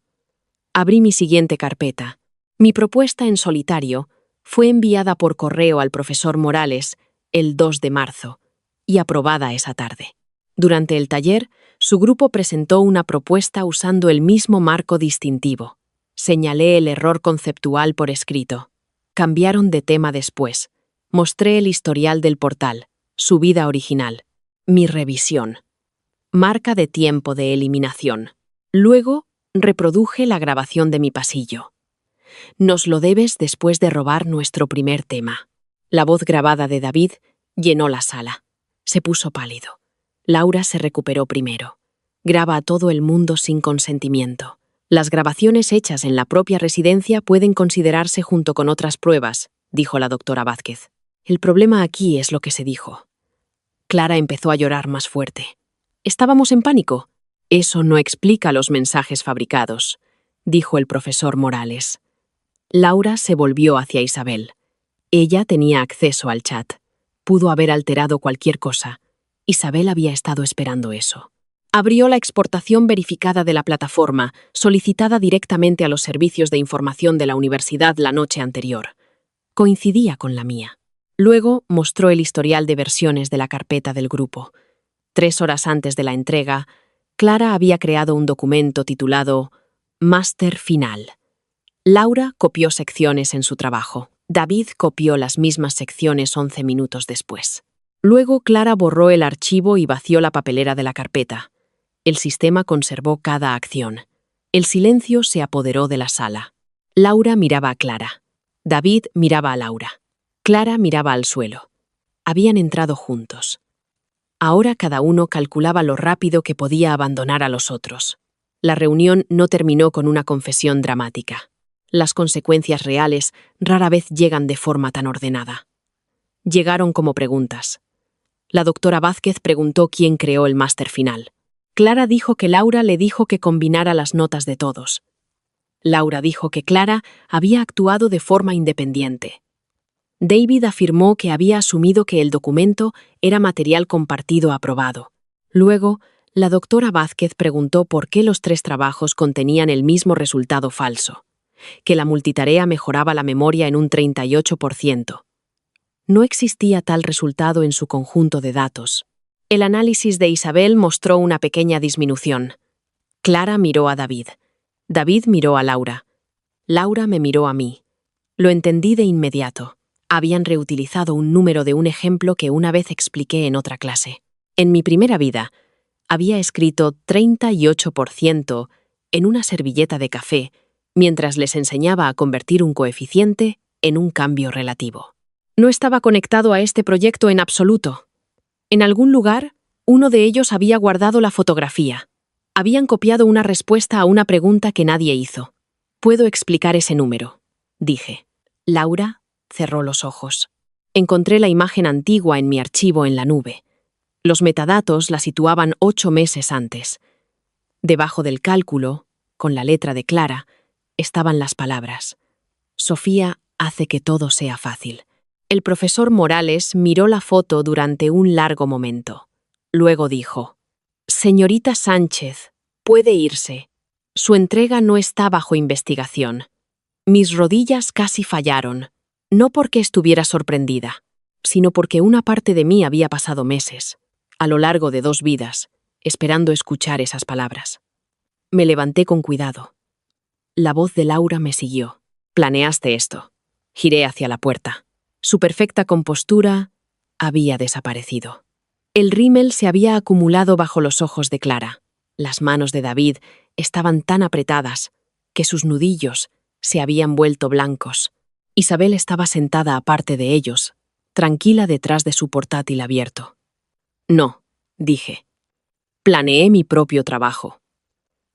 Abrí mi siguiente carpeta. Mi propuesta en solitario fue enviada por correo al profesor Morales el 2 de marzo y aprobada esa tarde. Durante el taller, su grupo presentó una propuesta usando el mismo marco distintivo. Señalé el error conceptual por escrito. Cambiaron de tema después. Mostré el historial del portal, su vida original, mi revisión. Marca de tiempo de eliminación. Luego, reproduje la grabación de mi pasillo. Nos lo debes después de robar nuestro primer tema. La voz grabada de David llenó la sala. Se puso pálido. Laura se recuperó primero. Graba a todo el mundo sin consentimiento. Las grabaciones hechas en la propia residencia pueden considerarse junto con otras pruebas, dijo la doctora Vázquez. El problema aquí es lo que se dijo. Clara empezó a llorar más fuerte. ¿Estábamos en pánico? Eso no explica los mensajes fabricados, dijo el profesor Morales. Laura se volvió hacia Isabel. Ella tenía acceso al chat. Pudo haber alterado cualquier cosa. Isabel había estado esperando eso. Abrió la exportación verificada de la plataforma, solicitada directamente a los servicios de información de la universidad la noche anterior. Coincidía con la mía. Luego mostró el historial de versiones de la carpeta del grupo. 3 horas antes de la entrega, Clara había creado un documento titulado Máster Final. Laura copió secciones en su trabajo. David copió las mismas secciones 11 minutos después. Luego Clara borró el archivo y vació la papelera de la carpeta. El sistema conservó cada acción. El silencio se apoderó de la sala. Laura miraba a Clara. David miraba a Laura. Clara miraba al suelo. Habían entrado juntos. Ahora cada uno calculaba lo rápido que podía abandonar a los otros. La reunión no terminó con una confesión dramática. Las consecuencias reales rara vez llegan de forma tan ordenada. Llegaron como preguntas. La doctora Vázquez preguntó quién creó el máster final. Clara dijo que Laura le dijo que combinara las notas de todos. Laura dijo que Clara había actuado de forma independiente. David afirmó que había asumido que el documento era material compartido aprobado. Luego, la doctora Vázquez preguntó por qué los 3 trabajos contenían el mismo resultado falso, que la multitarea mejoraba la memoria en un 38%. No existía tal resultado en su conjunto de datos. El análisis de Isabel mostró una pequeña disminución. Clara miró a David. David miró a Laura. Laura me miró a mí. Lo entendí de inmediato. Habían reutilizado un número de un ejemplo que una vez expliqué en otra clase. En mi primera vida, había escrito 38% en una servilleta de café mientras les enseñaba a convertir un coeficiente en un cambio relativo. No estaba conectado a este proyecto en absoluto. En algún lugar, uno de ellos había guardado la fotografía. Habían copiado una respuesta a una pregunta que nadie hizo. Puedo explicar ese número, dije. Laura cerró los ojos. Encontré la imagen antigua en mi archivo en la nube. Los metadatos la situaban 8 meses antes. Debajo del cálculo, con la letra de Clara, estaban las palabras: Sofía hace que todo sea fácil. El profesor Morales miró la foto durante un largo momento. Luego dijo: Señorita Sánchez, puede irse. Su entrega no está bajo investigación. Mis rodillas casi fallaron, no porque estuviera sorprendida, sino porque una parte de mí había pasado meses, a lo largo de 2 vidas, esperando escuchar esas palabras. Me levanté con cuidado. La voz de Laura me siguió. Planeaste esto. Giré hacia la puerta. Su perfecta compostura había desaparecido. El rímel se había acumulado bajo los ojos de Clara. Las manos de David estaban tan apretadas que sus nudillos se habían vuelto blancos. Isabel estaba sentada aparte de ellos, tranquila detrás de su portátil abierto. No, dije. Planeé mi propio trabajo.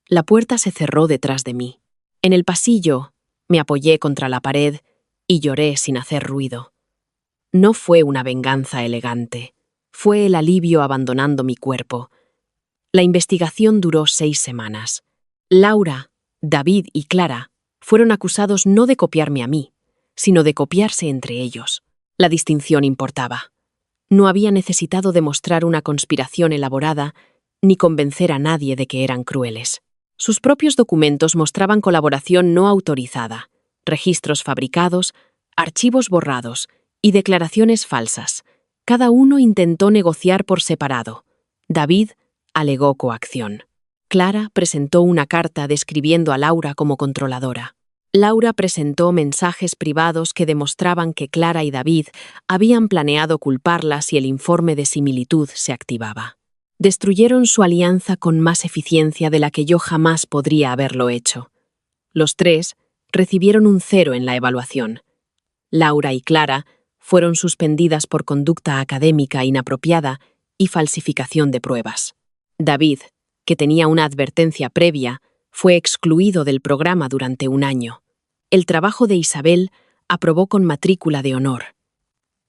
La puerta se cerró detrás de mí. En el pasillo, me apoyé contra la pared y lloré sin hacer ruido. No fue una venganza elegante. Fue el alivio abandonando mi cuerpo. La investigación duró 6 semanas. Laura, David y Clara fueron acusados no de copiarme a mí, sino de copiarse entre ellos. La distinción importaba. No había necesitado demostrar una conspiración elaborada ni convencer a nadie de que eran crueles. Sus propios documentos mostraban colaboración no autorizada, registros fabricados, archivos borrados y declaraciones falsas. Cada uno intentó negociar por separado. David alegó coacción. Clara presentó una carta describiendo a Laura como controladora. Laura presentó mensajes privados que demostraban que Clara y David habían planeado culparla si el informe de similitud se activaba. Destruyeron su alianza con más eficiencia de la que yo jamás podría haberlo hecho. Los 3 recibieron un 0 en la evaluación. Laura y Clara fueron suspendidas por conducta académica inapropiada y falsificación de pruebas. David, que tenía una advertencia previa, fue excluido del programa durante 1 año. El trabajo de Isabel aprobó con matrícula de honor.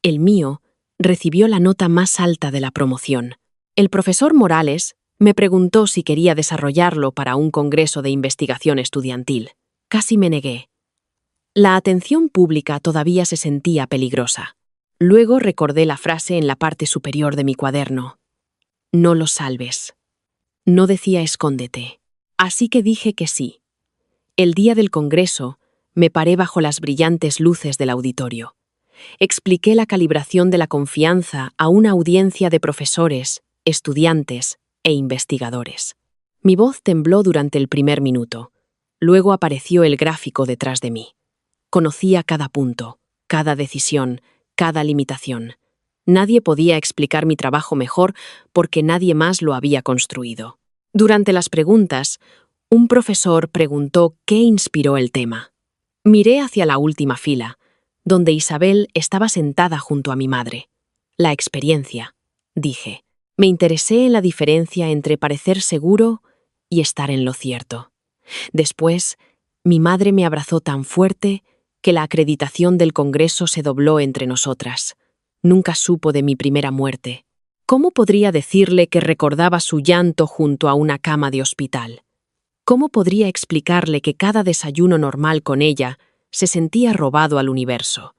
El mío recibió la nota más alta de la promoción. El profesor Morales me preguntó si quería desarrollarlo para un congreso de investigación estudiantil. Casi me negué. La atención pública todavía se sentía peligrosa. Luego recordé la frase en la parte superior de mi cuaderno. No lo salves. No decía escóndete. Así que dije que sí. El día del congreso, me paré bajo las brillantes luces del auditorio. Expliqué la calibración de la confianza a una audiencia de profesores, estudiantes e investigadores. Mi voz tembló durante el primer minuto. Luego apareció el gráfico detrás de mí. Conocía cada punto, cada decisión, cada limitación. Nadie podía explicar mi trabajo mejor porque nadie más lo había construido. Durante las preguntas, un profesor preguntó qué inspiró el tema. Miré hacia la última fila, donde Isabel estaba sentada junto a mi madre. La experiencia, dije. Me interesé en la diferencia entre parecer seguro y estar en lo cierto. Después, mi madre me abrazó tan fuerte que la acreditación del Congreso se dobló entre nosotras. Nunca supo de mi primera muerte. ¿Cómo podría decirle que recordaba su llanto junto a una cama de hospital? ¿Cómo podría explicarle que cada desayuno normal con ella se sentía robado al universo?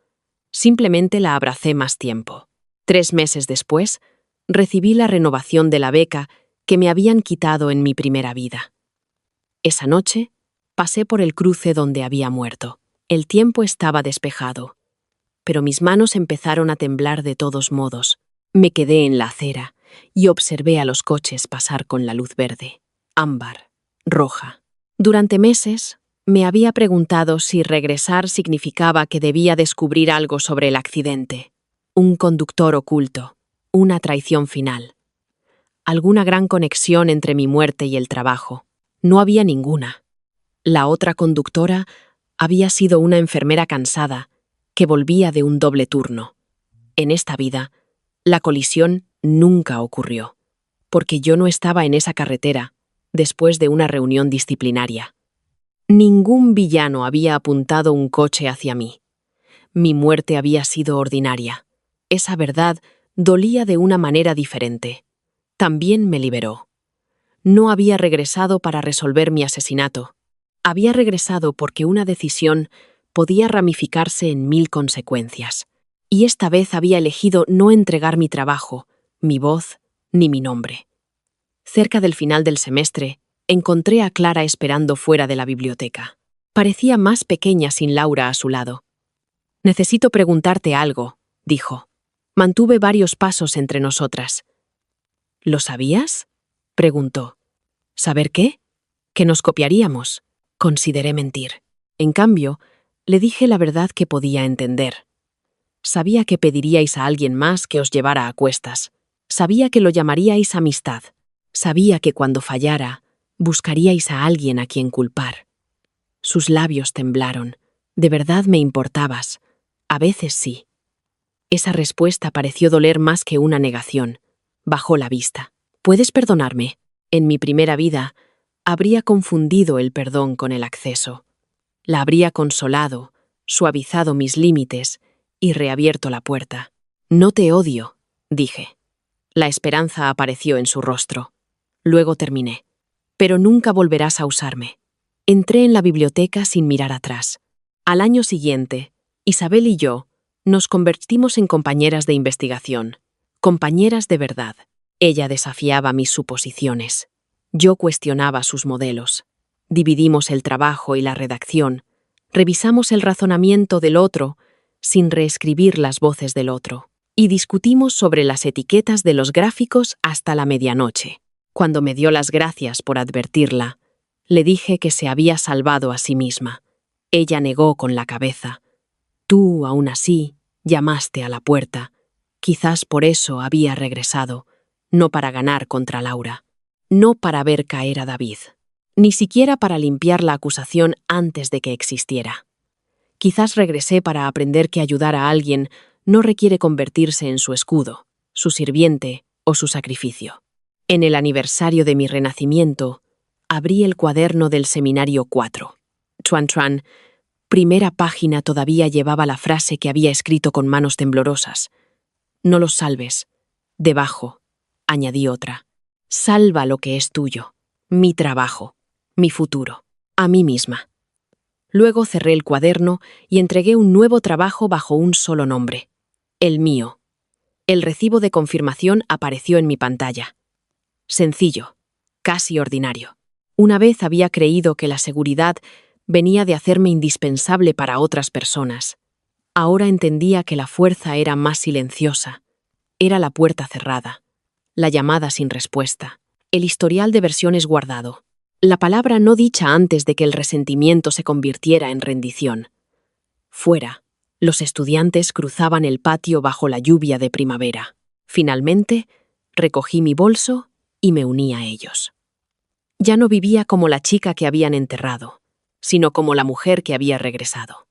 Simplemente la abracé más tiempo. 3 meses después, recibí la renovación de la beca que me habían quitado en mi primera vida. Esa noche, pasé por el cruce donde había muerto. El tiempo estaba despejado, pero mis manos empezaron a temblar de todos modos. Me quedé en la acera y observé a los coches pasar con la luz verde, ámbar, roja. Durante meses, me había preguntado si regresar significaba que debía descubrir algo sobre el accidente. Un conductor oculto, una traición final. Alguna gran conexión entre mi muerte y el trabajo. No había ninguna. La otra conductora había sido una enfermera cansada que volvía de un doble turno. En esta vida, la colisión nunca ocurrió, porque yo no estaba en esa carretera después de una reunión disciplinaria. Ningún villano había apuntado un coche hacia mí. Mi muerte había sido ordinaria. Esa verdad dolía de una manera diferente. También me liberó. No había regresado para resolver mi asesinato. Había regresado porque una decisión podía ramificarse en 1000 consecuencias. Y esta vez había elegido no entregar mi trabajo, mi voz, ni mi nombre. Cerca del final del semestre, encontré a Clara esperando fuera de la biblioteca. Parecía más pequeña sin Laura a su lado. «Necesito preguntarte algo», dijo. Mantuve varios pasos entre nosotras. «¿Lo sabías?», preguntó. «¿Saber qué? Que nos copiaríamos». Consideré mentir. En cambio, le dije la verdad que podía entender. Sabía que pediríais a alguien más que os llevara a cuestas. Sabía que lo llamaríais amistad. Sabía que cuando fallara, buscaríais a alguien a quien culpar. Sus labios temblaron. «¿De verdad me importabas?» «A veces sí». Esa respuesta pareció doler más que una negación. Bajó la vista. «¿Puedes perdonarme? En mi primera vida, habría confundido el perdón con el acceso. La habría consolado, suavizado mis límites y reabierto la puerta». «No te odio», dije. La esperanza apareció en su rostro. Luego terminé. «Pero nunca volverás a usarme». Entré en la biblioteca sin mirar atrás. Al año siguiente, Isabel y yo nos convertimos en compañeras de investigación, compañeras de verdad. Ella desafiaba mis suposiciones. Yo cuestionaba sus modelos. Dividimos el trabajo y la redacción. Revisamos el razonamiento del otro sin reescribir las voces del otro. Y discutimos sobre las etiquetas de los gráficos hasta la medianoche. Cuando me dio las gracias por advertirla, le dije que se había salvado a sí misma. Ella negó con la cabeza. «Tú, aún así, llamaste a la puerta. Quizás por eso había regresado, no para ganar contra Laura, no para ver caer a David, ni siquiera para limpiar la acusación antes de que existiera. Quizás regresé para aprender que ayudar a alguien no requiere convertirse en su escudo, su sirviente o su sacrificio». En el aniversario de mi renacimiento, abrí el cuaderno del seminario 4. Chuan Chuan, primera página, todavía llevaba la frase que había escrito con manos temblorosas. «No los salves». Debajo, añadí otra. «Salva lo que es tuyo, mi trabajo, mi futuro, a mí misma». Luego cerré el cuaderno y entregué un nuevo trabajo bajo un solo nombre. El mío. El recibo de confirmación apareció en mi pantalla. Sencillo, casi ordinario. Una vez había creído que la seguridad venía de hacerme indispensable para otras personas. Ahora entendía que la fuerza era más silenciosa. Era la puerta cerrada, la llamada sin respuesta, el historial de versiones guardado, la palabra no dicha antes de que el resentimiento se convirtiera en rendición. Fuera, los estudiantes cruzaban el patio bajo la lluvia de primavera. Finalmente, recogí mi bolso y me uní a ellos. Ya no vivía como la chica que habían enterrado, sino como la mujer que había regresado.